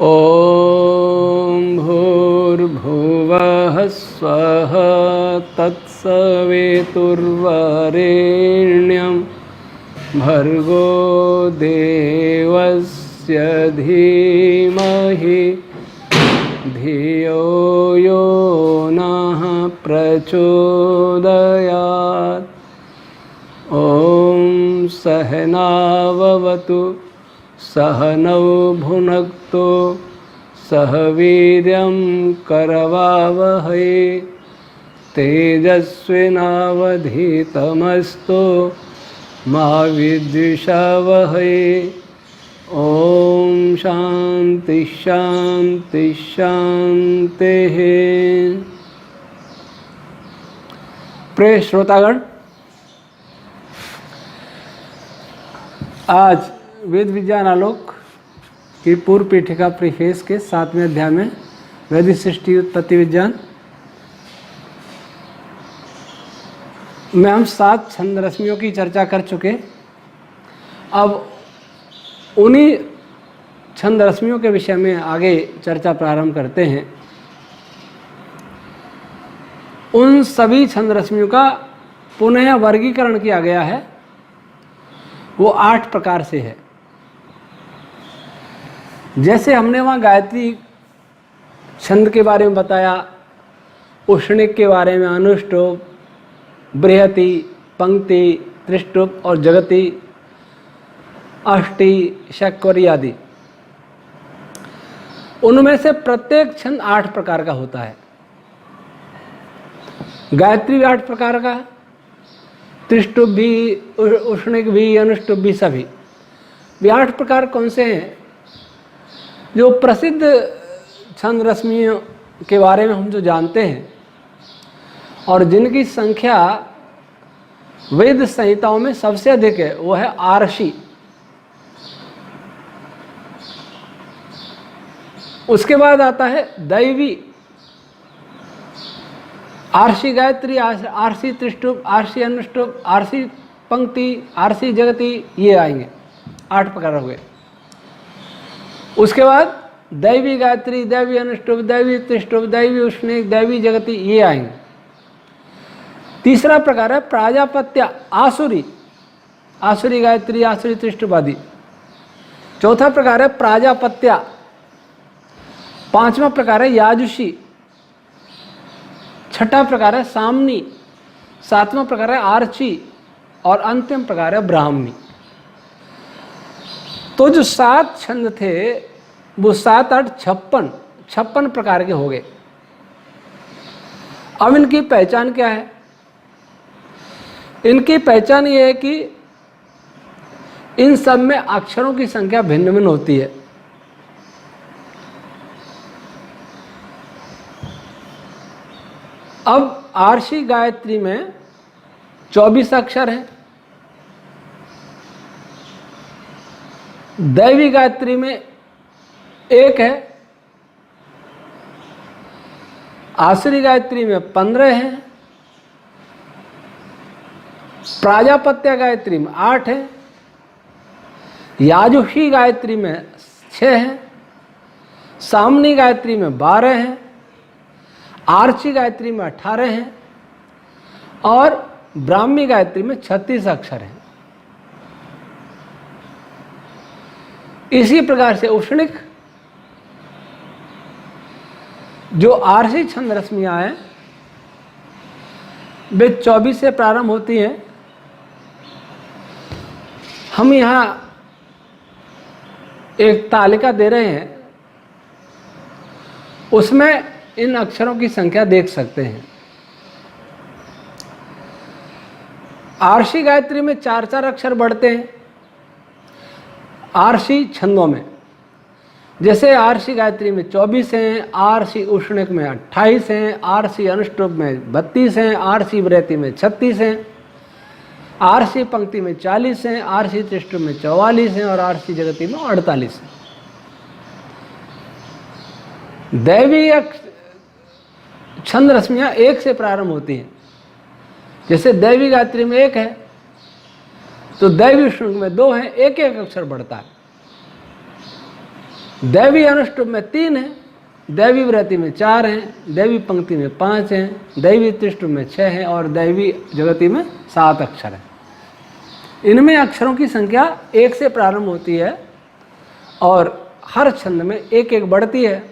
ॐ भूर्भुवः स्वः तत्सवितुर्वरेण्यं भर्गो देवस्य धीमहि धियो यो नः प्रचोदयात्। ॐ सहनाववतु सहनौ भुनक्तु सह वीर्यं करवावहै तेजस्विनावधीतमस्तु मा विद्विषावहै। ओम शांति शांति शांति। प्रिय श्रोतागण, आज वेद विज्ञान आलोक की पूर्व पीठिका प्रीफेस के 7वें अध्याय में वैदिक सृष्टि उत्पत्ति विज्ञान में हम 7 छंद रश्मियों की चर्चा कर चुके। अब उन्हीं छंद रश्मियों के विषय में आगे चर्चा प्रारंभ करते हैं। उन सभी छंद रश्मियों का पुनः वर्गीकरण किया गया है, वो 8 प्रकार से है। जैसे हमने वहाँ गायत्री छंद के बारे में बताया, उष्णिक के बारे में, अनुष्टुप, बृहति, पंक्ति, त्रिष्टुप और जगति, अष्टि, शक्वरी आदि, उनमें से प्रत्येक छंद 8 प्रकार का होता है। गायत्री भी 8 प्रकार का, त्रिष्टुप भी, उष्णिक भी, अनुष्टुप भी, सभी भी 8 प्रकार कौन से हैं? जो प्रसिद्ध छंद रश्मियों के बारे में हम जो जानते हैं और जिनकी संख्या वेद संहिताओं में सबसे अधिक है, वो है आर्षि। उसके बाद आता है दैवी, आर्षि गायत्री, आर्षि त्रिष्टुप, आर्षि अनुष्टुप, आर्षि पंक्ति, आर्षि जगति, ये आएंगे, 8 प्रकार हो गए। उसके बाद दैवी गायत्री, दैवी अनुष्टुप, दैवी त्रिष्टुप, दैवी उष्णिक, दैवी जगति, ये आएंगे। तीसरा प्रकार है प्राजापत्य, आसुरी, आसुरी गायत्री, आसुरी त्रिष्टुप आदि। चौथा प्रकार है प्राजापत्य। पांचवा प्रकार है याजुषी। छठा प्रकार है सामनी। सातवां प्रकार है आर्ची और अंतिम प्रकार है ब्राह्मणी। तो जो 7 छंद थे वो 7 8 56 प्रकार के हो गए। अब इनकी पहचान क्या है? इनकी पहचान ये है कि इन सब में अक्षरों की संख्या भिन्न भिन्न होती है। अब आर्षि गायत्री में 24 अक्षर हैं, दैवी गायत्री में 1 है, आसुरी गायत्री में 15 हैं, प्राजापत्य गायत्री में 8 है, याजुषी गायत्री में 6 है, सामनी गायत्री में 12 है, आर्ची गायत्री में 18 हैं और ब्राह्मी गायत्री में 36 अक्षर हैं। इसी प्रकार से उष्णिक जो आर्षि छंद रश्मियां हैं वे 24 से प्रारंभ होती हैं। हम यहाँ एक तालिका दे रहे हैं, उसमें इन अक्षरों की संख्या देख सकते हैं। आर्षि गायत्री में 4-4 अक्षर बढ़ते हैं आर्षि छंदों में। जैसे आर्षि गायत्री में 24 हैं, आर्षि उष्णिक में 28 हैं, आर्षि अनुष्टुप में 32 हैं, आर्षि बृहति में 36 हैं, आर्षि पंक्ति में 40 हैं, आर्षि त्रिष्टुप में 44 हैं और आर्षि जगति में 48 हैं। दैवी छंद रश्मियां 1 से प्रारंभ होती हैं। जैसे दैवी गायत्री में 1 है तो दैवी उष्णिक में 2 हैं, एक एक अक्षर बढ़ता है। दैवी अनुष्टुप में 3 हैं, दैवी व्रति में 4 हैं, दैवी पंक्ति में 5 हैं, दैवी त्रिष्टुप में 6 हैं और दैवी जगति में 7 अक्षर हैं। इनमें अक्षरों की संख्या 1 से प्रारंभ होती है और हर छंद में 1-1 बढ़ती है।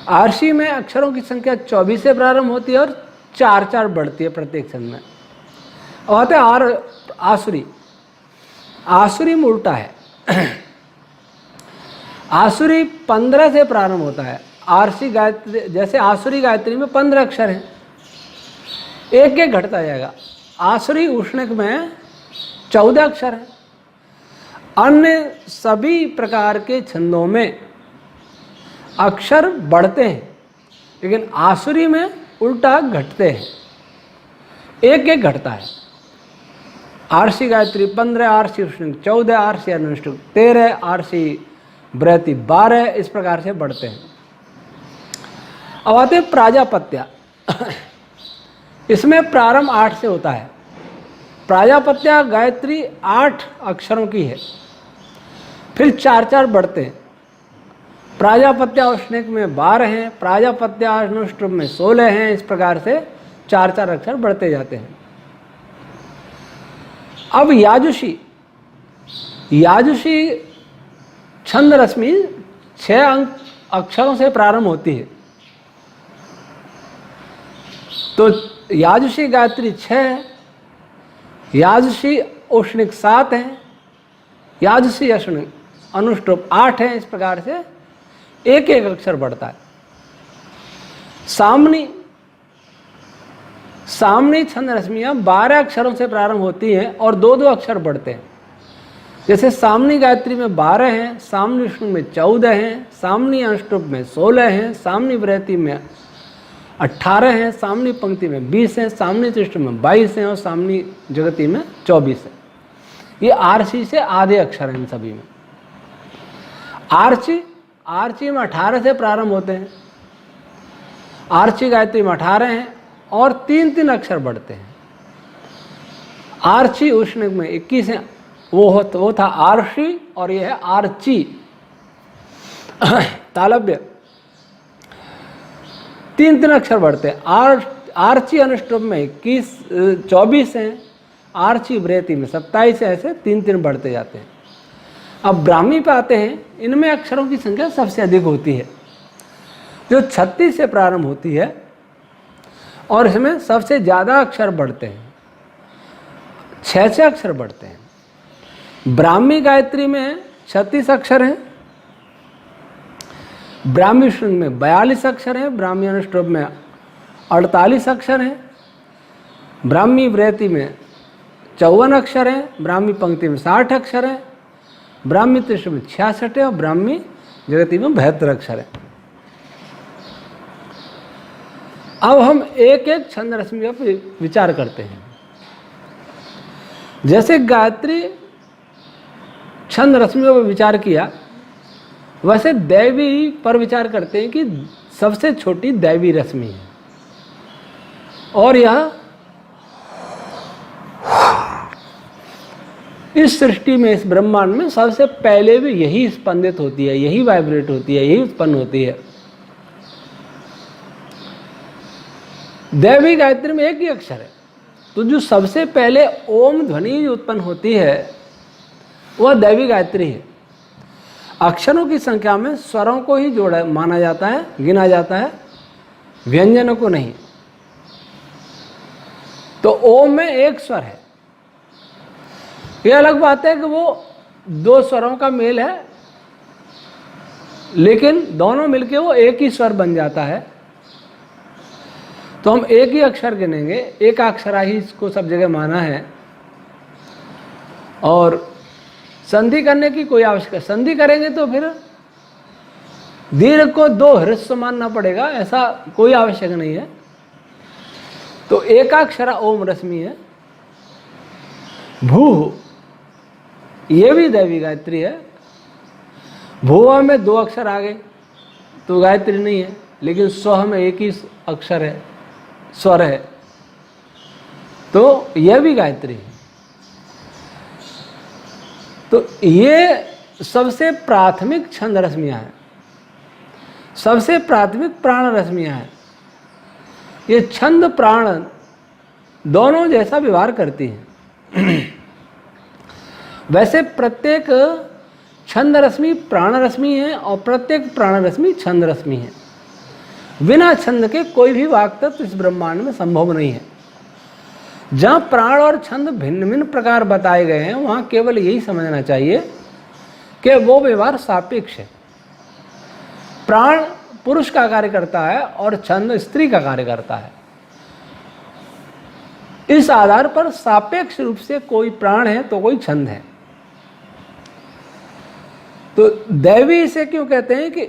आरसी में अक्षरों की संख्या 24 से प्रारंभ होती है और 4-4 बढ़ती है प्रत्येक छंद में। अब आते हैं आसुरी। आसुरी में उल्टा है। आसुरी 15 से प्रारंभ होता है। आरसी गायत्री, जैसे आसुरी गायत्री में 15 अक्षर हैं, 1-1 घटता जाएगा। आसुरी उष्णिक में 14 अक्षर हैं। अन्य सभी प्रकार के छंदों में अक्षर बढ़ते हैं, लेकिन आसुरी में उल्टा घटते हैं, 1-1 घटता है। RC Gayatri 15, RC Ushnik 14, RC अनुष्टुप 13, आरसी व्रति 12, इस प्रकार से बढ़ते हैं। अब आते हैं प्राजापत्या। इसमें प्रारंभ 8 से होता है। प्राजापत्या गायत्री 8 अक्षरों की है, फिर 4-4 बढ़ते हैं। प्राजापत्या उष्णिक में 12 हैं, प्राजापत्या अनुष्टुप में 16 हैं, इस प्रकार से 4-4 अक्षर बढ़ते जाते हैं। अब याजुषी। याजुषी छंद रश्मि 6 अक्षरों से प्रारंभ होती है। तो याजुषी गायत्री 6 है, याजुषी उष्णिक 7 है, याजुषी अनुष्टुप 8 है, इस प्रकार से 1-1 अक्षर बढ़ता है। सामनी छंद रश्मियाँ 12 अक्षरों से प्रारंभ होती हैं और 2-2 अक्षर बढ़ते हैं। जैसे सामनी गायत्री में 12 हैं, सामनी उष्णिक में 14 हैं, सामनी अनुष्टुप में 16 हैं, सामनी व्रति में 18 हैं, सामनी पंक्ति में 20 हैं, सामनी त्रिष्टुप में 22 हैं और सामनी जगति में 24 है। ये आरसी से आधे अक्षर हैं इन सभी में। आरची में 18 से प्रारंभ होते हैं। आरची गायत्री में 18 हैं और 3-3 अक्षर बढ़ते हैं। आरची उष्णिक में 21 हैं, वो था आरशी और ये है आरची। तालव्य 3-3 अक्षर बढ़ते हैं। आरची अनुष्टुप में 24 हैं, आरची व्रति में 27 है, ऐसे 3-3 बढ़ते जाते हैं। अब ब्राह्मी पे आते हैं। इनमें अक्षरों की संख्या सबसे अधिक होती है, जो 36 से प्रारंभ होती है और इसमें सबसे ज़्यादा अक्षर बढ़ते हैं, 6 अक्षर बढ़ते हैं। ब्राह्मी गायत्री में 36 अक्षर हैं, ब्राह्मी उष्णिक में 42 अक्षर हैं, ब्राह्मी अनुष्टुप में 48 अक्षर हैं, ब्राह्मी व्रति में 54 अक्षर हैं, ब्राह्मी पंक्ति में 60 अक्षर हैं, ब्राह्मी त्रिष्टुप में 66 है और ब्राह्मी जगति में 72 अक्षर है। अब हम 1-1 छंद रश्मियों पर विचार करते हैं। जैसे गायत्री छंद रश्मियों पर विचार किया, वैसे दैवी पर विचार करते हैं कि सबसे छोटी दैवी रश्मि है और यह इस सृष्टि में, इस ब्रह्मांड में सबसे पहले भी यही स्पंदित होती है, यही वाइब्रेट होती है, यही उत्पन्न होती है। दैवी गायत्री में 1 ही अक्षर है, तो जो सबसे पहले ओम ध्वनि उत्पन्न होती है वह दैवी गायत्री है। अक्षरों की संख्या में स्वरों को ही जोड़ा माना जाता है, गिना जाता है, व्यंजनों को नहीं। तो ओम में 1 स्वर है। यह अलग बात है कि वो 2 स्वरों का मेल है, लेकिन दोनों मिलके वो 1 ही स्वर बन जाता है। तो हम 1 ही अक्षर गिनेंगे, 1 अक्षरा ही इसको सब जगह माना है और संधि करने की कोई आवश्यकता, संधि करेंगे तो फिर दीर्घ को 2 ह्रस्व मानना पड़ेगा, ऐसा कोई आवश्यक नहीं है। तो 1 अक्षरा ओम रश्मि है। भू, ये भी दैवी गायत्री है। भुव में 2 अक्षर आ गए तो गायत्री नहीं है, लेकिन स्व में 1 ही अक्षर है, स्वर है, तो यह भी गायत्री है। तो ये सबसे प्राथमिक छंद रश्मियाँ हैं, सबसे प्राथमिक प्राण रश्मियाँ हैं। ये छंद प्राण दोनों जैसा व्यवहार करती हैं। वैसे प्रत्येक छंद रश्मि प्राण रश्मि है और प्रत्येक प्राण रश्मि छंद रश्मि है। बिना छंद के कोई भी वाक् तत्व इस ब्रह्मांड में संभव नहीं है। जहाँ प्राण और छंद भिन्न भिन्न प्रकार बताए गए हैं वहाँ केवल यही समझना चाहिए कि वो व्यवहार सापेक्ष है। प्राण पुरुष का कार्य करता है और छंद स्त्री का कार्य करता है। इस आधार पर सापेक्ष रूप से कोई प्राण है तो कोई छंद है। तो दैवी इसे क्यों कहते हैं कि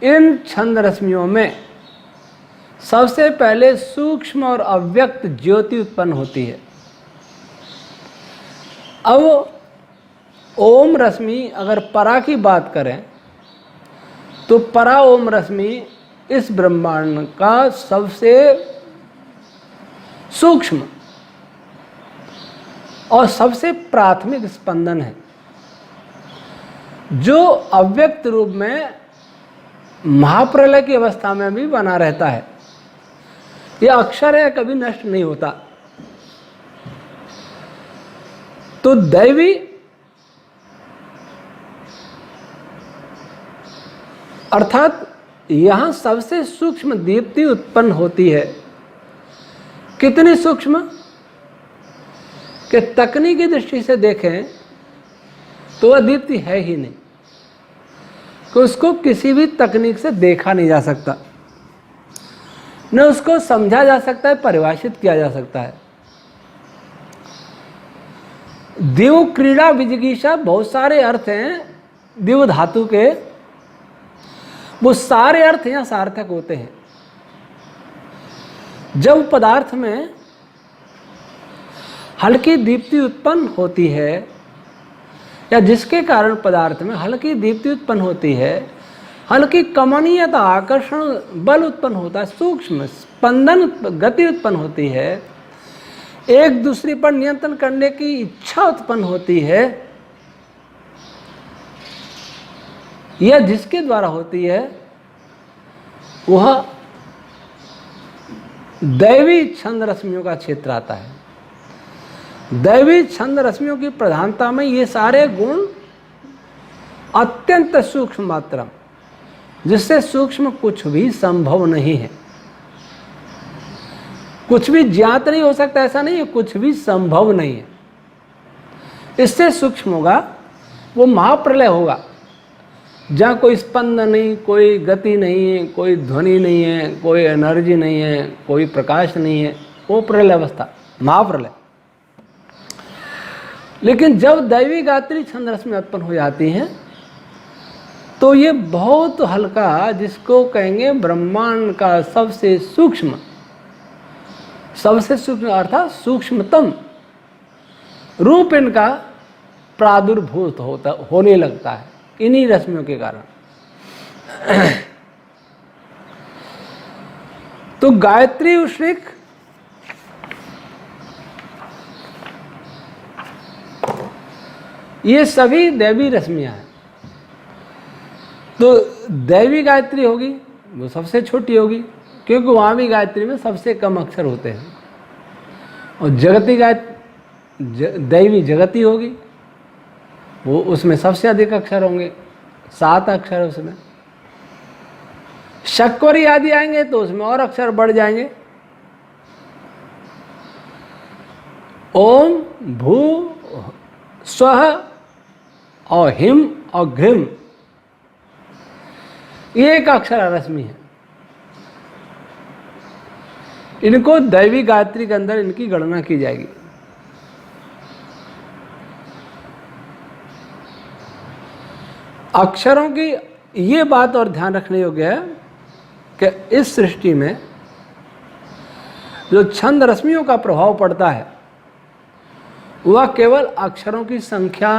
इन छंद रश्मियों में सबसे पहले सूक्ष्म और अव्यक्त ज्योति उत्पन्न होती है। अब ओम रश्मि अगर परा की बात करें तो परा ओम रश्मि इस ब्रह्मांड का सबसे सूक्ष्म और सबसे प्राथमिक स्पंदन है, जो अव्यक्त रूप में महाप्रलय की अवस्था में भी बना रहता है। यह अक्षर है, कभी नष्ट नहीं होता। तो दैवी अर्थात यहां सबसे सूक्ष्म दीप्ति उत्पन्न होती है। कितनी सूक्ष्म कि तकनीकी दृष्टि से देखें तो वह दीप्ति है ही नहीं, कि उसको किसी भी तकनीक से देखा नहीं जा सकता, न उसको समझा जा सकता है, परिभाषित किया जा सकता है। दिव क्रीड़ा विजिगीषा बहुत सारे अर्थ हैं दिव धातु के, वो सारे अर्थ यहाँ सार्थक होते हैं। जब पदार्थ में हल्की दीप्ति उत्पन्न होती है या जिसके कारण पदार्थ में हल्की दीप्ति उत्पन्न होती है, हल्की कमनीयता आकर्षण बल उत्पन्न होता है, सूक्ष्म स्पंदन गति उत्पन्न होती है, एक दूसरे पर नियंत्रण करने की इच्छा उत्पन्न होती है, यह जिसके द्वारा होती है वह दैवी छंद रश्मियों का क्षेत्र आता है। दैवी छंद रश्मियों की प्रधानता में ये सारे गुण अत्यंत सूक्ष्म मात्रा, जिससे सूक्ष्म कुछ भी संभव नहीं है। कुछ भी ज्ञात नहीं हो सकता ऐसा नहीं है, कुछ भी संभव नहीं है। इससे सूक्ष्म होगा वो महाप्रलय होगा, जहाँ कोई स्पंदन नहीं, कोई गति नहीं है, कोई ध्वनि नहीं है, कोई एनर्जी नहीं है, कोई प्रकाश नहीं है, वो प्रलय अवस्था, महाप्रलय। लेकिन जब दैवी गायत्री छंद रश्मि उत्पन्न हो जाती हैं तो ये बहुत हल्का, जिसको कहेंगे ब्रह्मांड का सबसे सूक्ष्म अर्थात सूक्ष्मतम रूप इनका प्रादुर्भूत होने लगता है इन्हीं रश्मियों के कारण। तो गायत्री उष्णिक ये सभी दैवी रश्मियां हैं। तो दैवी गायत्री होगी वो सबसे छोटी होगी, क्योंकि वहाँ भी गायत्री में सबसे कम अक्षर होते हैं। और जगती दैवी जगती होगी, वो उसमें सबसे अधिक अक्षर होंगे, 7 अक्षर उसमें। शक्वरी आदि आएंगे तो उसमें और अक्षर बढ़ जाएंगे। ओम भू स्वः और हिम और घृम ये एक अक्षर रश्मि है। इनको दैवी गायत्री के अंदर इनकी गणना की जाएगी। अक्षरों की ये बात और ध्यान रखने योग्य है कि इस सृष्टि में जो छंद रश्मियों का प्रभाव पड़ता है वह केवल अक्षरों की संख्या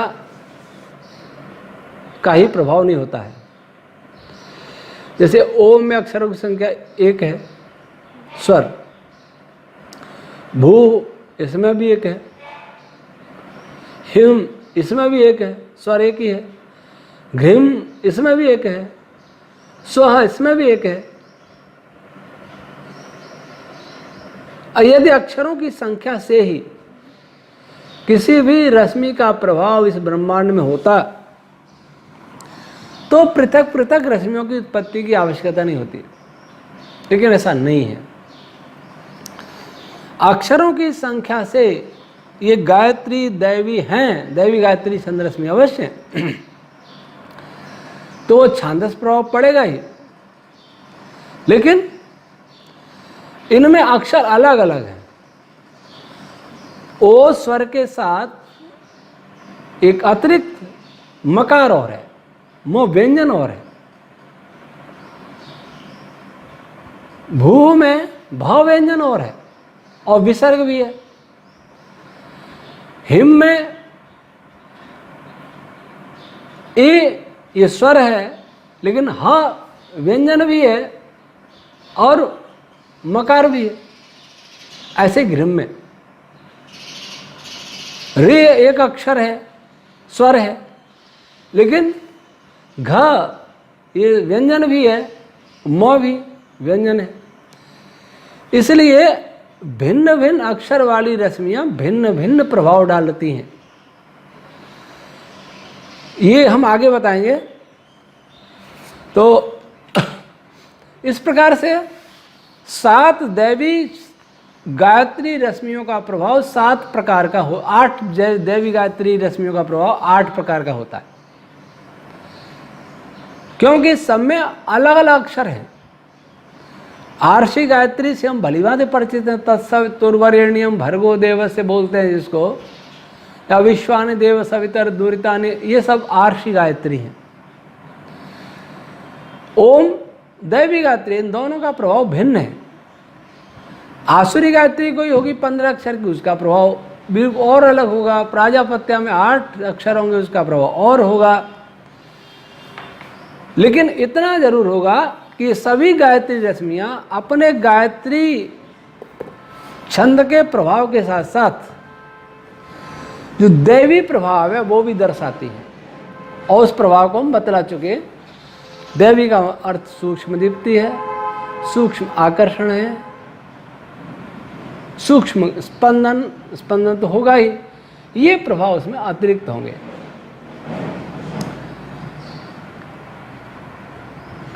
का ही प्रभाव नहीं होता है। जैसे ओम में अक्षरों की संख्या 1 है, स्वर। भू इसमें भी 1 है, हिम इसमें भी 1 है, स्वर 1 ही है। घृम इसमें भी एक है, स्वह इसमें भी एक है। यदि अक्षरों की संख्या से ही किसी भी रश्मि का प्रभाव इस ब्रह्मांड में होता तो पृथक पृथक रश्मियों की उत्पत्ति की आवश्यकता नहीं होती, लेकिन ऐसा नहीं है। अक्षरों की संख्या से ये गायत्री दैवी हैं, दैवी गायत्री छंद रश्मि अवश्य तो वो छांदस प्रभाव पड़ेगा ही, लेकिन इनमें अक्षर अलग अलग हैं। ओ स्वर के साथ एक अतिरिक्त मकार और है, मो व्यंजन और है। भू में भाव व्यंजन और है और विसर्ग भी है। हिम में ये स्वर है, लेकिन ह व्यंजन भी है और मकार भी है। ऐसे घृम में रे एक अक्षर है, स्वर है, लेकिन घ ये व्यंजन भी है, म भी व्यंजन है। इसलिए भिन्न भिन्न अक्षर वाली रश्मियां भिन्न भिन्न प्रभाव डालती हैं। ये हम आगे बताएंगे। तो इस प्रकार से 7 दैवी गायत्री रश्मियों का प्रभाव 7 प्रकार का हो, 8 दैवी गायत्री रश्मियों का प्रभाव 8 प्रकार का होता है, क्योंकि सब में अलग अलग अक्षर हैं। आर्षि गायत्री से हम भलीभांति परिचित हैं, तत्सवितुर्वरेण्यम भर्गो देवस्य बोलते हैं जिसको, या विश्वानि देव सवितर दुरितानि, ये सब आर्षि गायत्री हैं। ओम दैवी गायत्री, इन दोनों का प्रभाव भिन्न है। आसुरी गायत्री कोई होगी 15 अक्षर की, उसका प्रभाव भी और अलग होगा। प्राजापत्या में 8 अक्षर होंगे, उसका प्रभाव और होगा। लेकिन इतना जरूर होगा कि सभी गायत्री रश्मियां अपने गायत्री छंद के प्रभाव के साथ साथ जो दैवी प्रभाव है वो भी दर्शाती है, और उस प्रभाव को हम बतला चुके। दैवी का अर्थ सूक्ष्म दीप्ति है, सूक्ष्म आकर्षण है, सूक्ष्म स्पंदन, स्पंदन तो होगा ही, ये प्रभाव उसमें अतिरिक्त होंगे।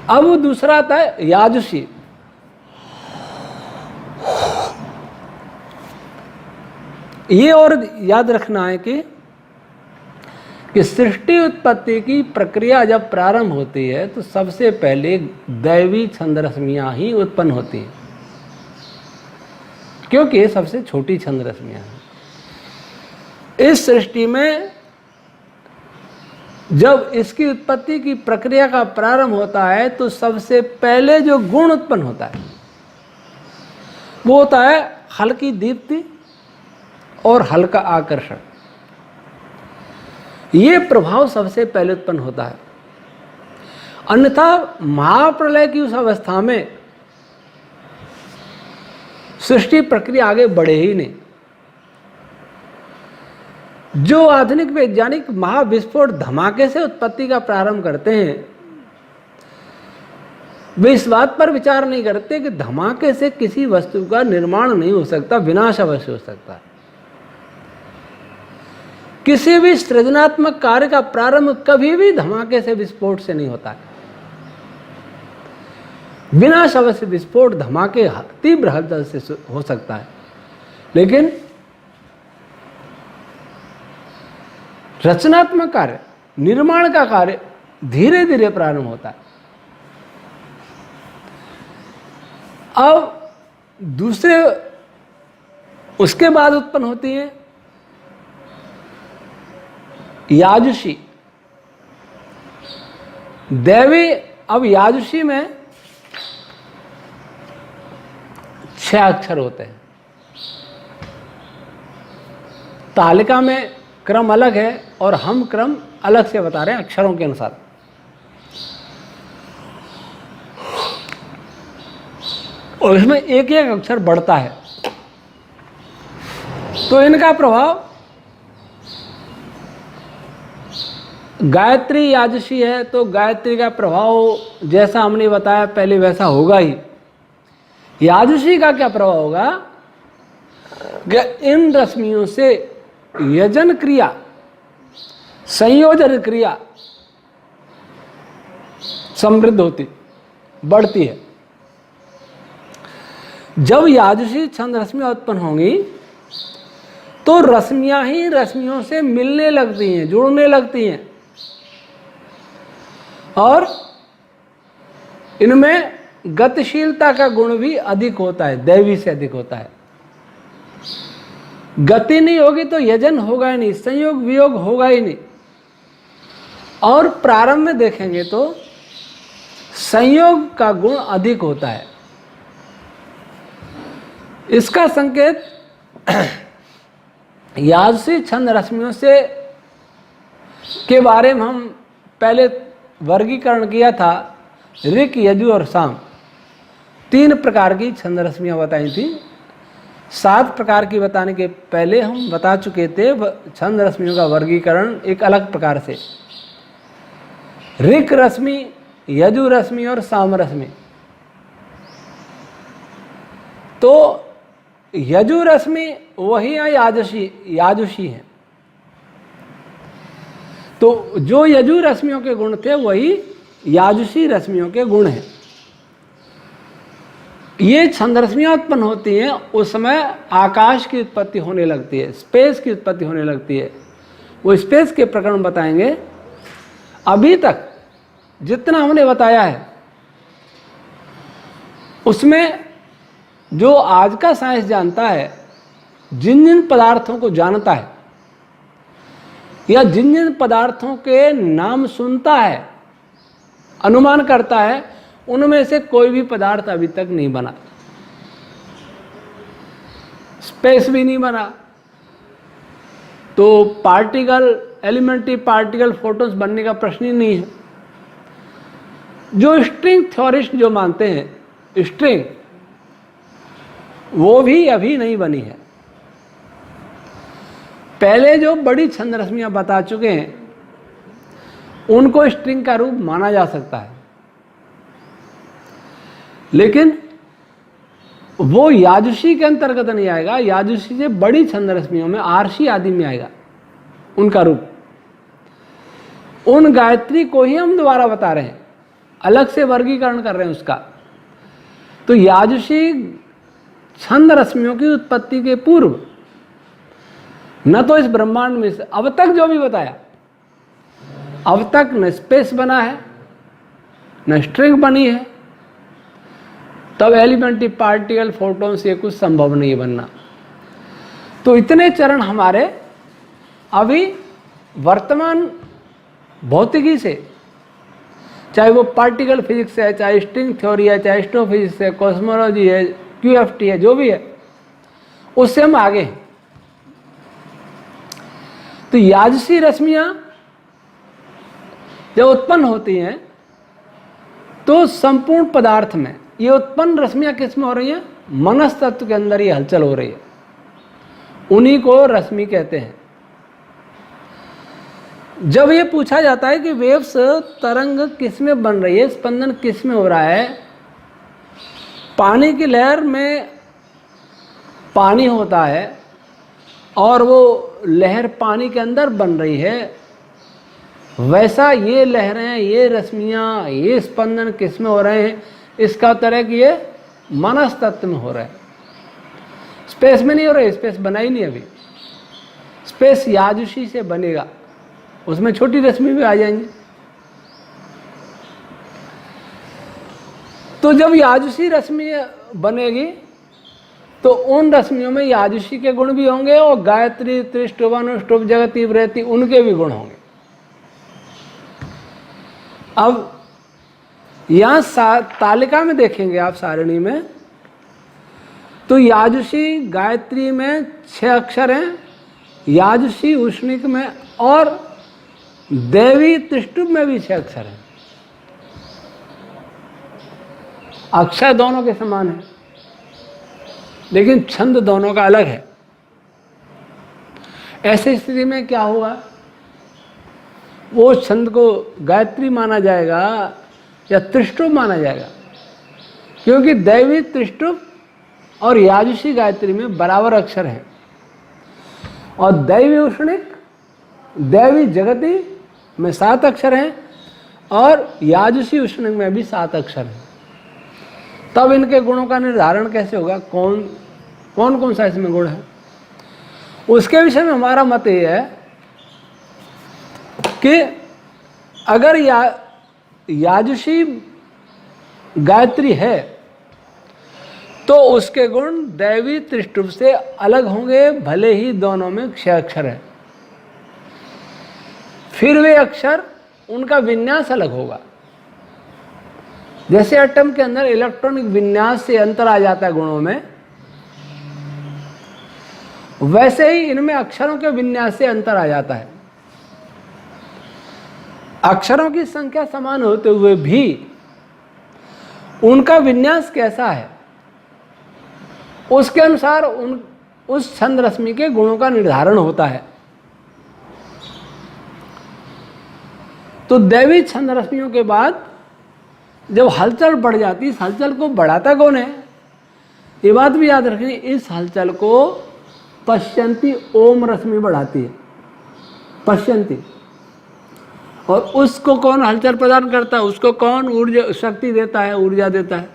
अब दूसरा आता है याजुषी। ये और याद रखना है कि सृष्टि उत्पत्ति की प्रक्रिया जब प्रारंभ होती है तो सबसे पहले दैवी छंद रश्मियां ही उत्पन्न होती हैं, क्योंकि ये सबसे छोटी छंद रश्मियां हैं। इस सृष्टि में जब इसकी उत्पत्ति की प्रक्रिया का प्रारंभ होता है तो सबसे पहले जो गुण उत्पन्न होता है वो होता है हल्की दीप्ति और हल्का आकर्षण। ये प्रभाव सबसे पहले उत्पन्न होता है, अन्यथा महाप्रलय की उस अवस्था में सृष्टि प्रक्रिया आगे बढ़े ही नहीं। जो आधुनिक वैज्ञानिक महाविस्फोट धमाके से उत्पत्ति का प्रारंभ करते हैं, वे इस बात पर विचार नहीं करते कि धमाके से किसी वस्तु का निर्माण नहीं हो सकता, विनाश अवश्य हो सकता है। किसी भी सृजनात्मक कार्य का प्रारंभ कभी भी धमाके से, विस्फोट से नहीं होता है। विनाश अवश्य विस्फोट धमाके तीव्र हद से हो सकता है, लेकिन रचनात्मक कार्य, निर्माण का कार्य धीरे धीरे प्रारंभ होता है। अब दूसरे उसके बाद उत्पन्न होती है याजुषी दैवी। अब याजुषी में 6 अक्षर होते हैं। तालिका में क्रम अलग है और हम क्रम अलग से बता रहे हैं अक्षरों के अनुसार। और इसमें एक एक अक्षर बढ़ता है, तो इनका प्रभाव गायत्री याजुषी है तो गायत्री का प्रभाव जैसा हमने बताया पहले वैसा होगा ही। याजुषी का क्या प्रभाव होगा कि इन रश्मियों से यजन क्रिया, संयोजन क्रिया समृद्ध होती, बढ़ती है। जब याजुषी छंद रश्मियां उत्पन्न होंगी तो रश्मियां ही रश्मियों से मिलने लगती हैं, जुड़ने लगती हैं, और इनमें गतिशीलता का गुण भी अधिक होता है, दैवी से अधिक होता है। गति नहीं होगी तो यजन होगा ही नहीं, संयोग वियोग होगा ही नहीं। और प्रारंभ में देखेंगे तो संयोग का गुण अधिक होता है। इसका संकेत याजुषी छंद रश्मियों से के बारे में हम पहले वर्गीकरण किया था। ऋक, यजु और साम 3 प्रकार की छंद रश्मियां बताई थी। 7 प्रकार की बताने के पहले हम बता चुके थे छंद रश्मियों का वर्गीकरण एक अलग प्रकार से। ऋक रश्मि, यजु रश्मि और साम रश्मि। तो यजु रश्मि वही है याजुषी है। तो जो यजु रश्मियों के गुण थे वही याजुषी रश्मियों के गुण हैं। ये छंद रश्मियां उत्पन्न होती हैं उस समय आकाश की उत्पत्ति होने लगती है, स्पेस की उत्पत्ति होने लगती है। वो स्पेस के प्रकरण बताएंगे। अभी तक जितना हमने बताया है उसमें जो आज का साइंस जानता है, जिन जिन पदार्थों को जानता है या जिन जिन पदार्थों के नाम सुनता है, अनुमान करता है, उनमें से कोई भी पदार्थ अभी तक नहीं बना। स्पेस भी नहीं बना। तो पार्टिकल, एलिमेंट्री पार्टिकल, फोटोन्स बनने का प्रश्न ही नहीं है। जो स्ट्रिंग थ्योरिस्ट जो मानते हैं स्ट्रिंग, वो भी अभी नहीं बनी है। पहले जो बड़ी छंद रश्मियां बता चुके हैं उनको स्ट्रिंग का रूप माना जा सकता है, लेकिन वो याजुषी के अंतर्गत नहीं आएगा। याजुषी से बड़ी छंद रश्मियों में, आरसी आदि में आएगा उनका रूप। उन गायत्री को ही हम दोबारा बता रहे हैं, अलग से वर्गीकरण कर रहे हैं उसका। तो याजुषी छंद रश्मियों की उत्पत्ति के पूर्व न तो इस ब्रह्मांड में से अब तक जो भी बताया, अब तक न स्पेस बना है न स्ट्रिंग बनी है, तब एलिमेंट्री पार्टिकल, फोटोन से कुछ संभव नहीं बनना। तो इतने चरण हमारे अभी वर्तमान भौतिकी से, चाहे वो पार्टिकल फिजिक्स है, चाहे स्ट्रिंग थ्योरी है, चाहे एस्ट्रोफिजिक्स है, कॉस्मोलॉजी है, क्यूएफटी है, जो भी है, उससे हम आगे हैं। तो याजुषी रश्मियां जब उत्पन्न होती हैं तो संपूर्ण पदार्थ में ये उत्पन्न रश्मियां किस में हो रही हैं? मनस तत्व के अंदर ये हलचल हो रही है, उन्हीं को रश्मि कहते हैं। जब ये पूछा जाता है कि वेव्स, तरंग किस में बन रही है, स्पंदन किस में हो रहा है, पानी की लहर में पानी होता है और वो लहर पानी के अंदर बन रही है, वैसा ये लहरें, ये रश्मियाँ, ये स्पंदन किस में हो रहे हैं? इसका उत्तर है कि ये मनस तत्व में हो रहा है, स्पेस में नहीं हो रहे। स्पेस बना ही नहीं अभी। स्पेस याजुषी से बनेगा, उसमें छोटी रश्मि भी आ जाएंगी। तो जब याजुषी रश्मि बनेगी तो उन रश्मियों में याजुषी के गुण भी होंगे और गायत्री, त्रिष्टुभ, अनुष्टुभ, जगती, वृत्ति, उनके भी गुण होंगे। अब यहाँ तालिका में देखेंगे आप सारणी में, तो याजुषी गायत्री में 6 अक्षर हैं, याजुषी उष्णिक में और देवी त्रिष्टुभ में भी 6 अक्षर हैं। अक्षर दोनों के समान है, लेकिन छंद दोनों का अलग है। ऐसी स्थिति में क्या हुआ? वो छंद को गायत्री माना जाएगा या त्रिष्टुप माना जाएगा, क्योंकि दैवी त्रिष्टुप और याजुषी गायत्री में बराबर अक्षर हैं, और दैवी उष्णिक दैवी जगती में 7 अक्षर हैं और याजुषी उष्णिक में भी 7 अक्षर हैं। तब इनके गुणों का निर्धारण कैसे होगा, कौन कौन सा इसमें गुण है, उसके विषय में हमारा मत ये है कि अगर याजुषी गायत्री है तो उसके गुण दैवी त्रिष्टुप से अलग होंगे, भले ही दोनों में 6 अक्षर है। फिर वे अक्षर उनका विन्यास अलग होगा। जैसे एटम के अंदर इलेक्ट्रॉनिक विन्यास से अंतर आ जाता है गुणों में, वैसे ही इनमें अक्षरों के विन्यास से अंतर आ जाता है। अक्षरों की संख्या समान होते हुए भी उनका विन्यास कैसा है, उसके अनुसार उस छंद रश्मि के गुणों का निर्धारण होता है। तो दैवी छंद रश्मियों के बाद जब हलचल बढ़ जाती है, इस हलचल को बढ़ाता कौन है, ये बात भी याद रखनी। इस हलचल को पश्यंती ओम रश्मि बढ़ाती है, पश्यंती। और उसको कौन हलचल प्रदान करता है, उसको कौन ऊर्जा शक्ति देता है, ऊर्जा देता है।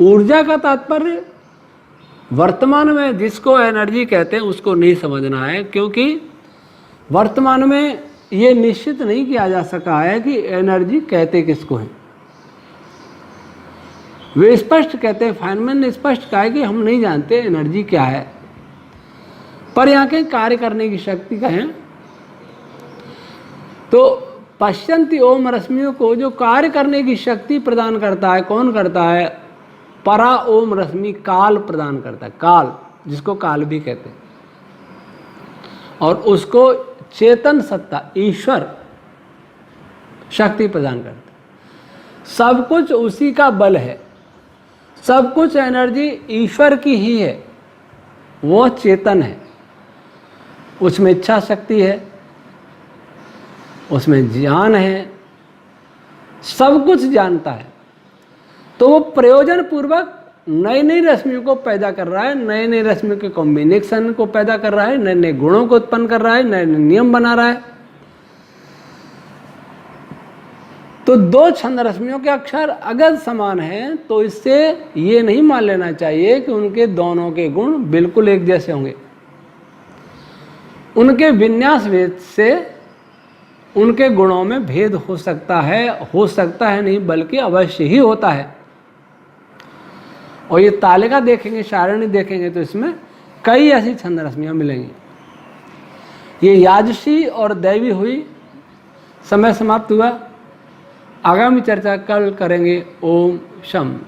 ऊर्जा का तात्पर्य वर्तमान में जिसको एनर्जी कहते हैं उसको नहीं समझना है, क्योंकि वर्तमान में ये निश्चित नहीं किया जा सका है कि एनर्जी कहते किसको है। वे स्पष्ट कहते हैं, फाइनमैन ने स्पष्ट कहा है कि हम नहीं जानते एनर्जी क्या है, पर यहाँ के कार्य करने की शक्ति का है। तो पश्यंती ओम रश्मियों को जो कार्य करने की शक्ति प्रदान करता है, कौन करता है, परा ओम रश्मि काल प्रदान करता है, काल, जिसको काल भी कहते हैं। और उसको चेतन सत्ता ईश्वर शक्ति प्रदान करता है। सब कुछ उसी का बल है, सब कुछ एनर्जी ईश्वर की ही है, वो चेतन है, उसमें इच्छा शक्ति है, उसमें ज्ञान है, सब कुछ जानता है। तो वो प्रयोजन पूर्वक नई नई रश्मियों को पैदा कर रहा है, नए नए रश्मियों के कॉम्बिनेशन को पैदा कर रहा है, नए नए गुणों को उत्पन्न कर रहा है, नए नए नियम बना रहा है। तो 2 छंद रश्मियों के अक्षर अगर समान हैं तो इससे ये नहीं मान लेना चाहिए कि उनके दोनों के गुण बिल्कुल एक जैसे होंगे। उनके विन्यास भेद से उनके गुणों में भेद हो सकता है नहीं, बल्कि अवश्य ही होता है। और ये तालिका देखेंगे, सारणी देखेंगे तो इसमें कई ऐसी छंद रश्मियाँ मिलेंगी। ये याजुषी और दैवी हुई, समय समाप्त हुआ। आगामी चर्चा कल करेंगे। ओम शम।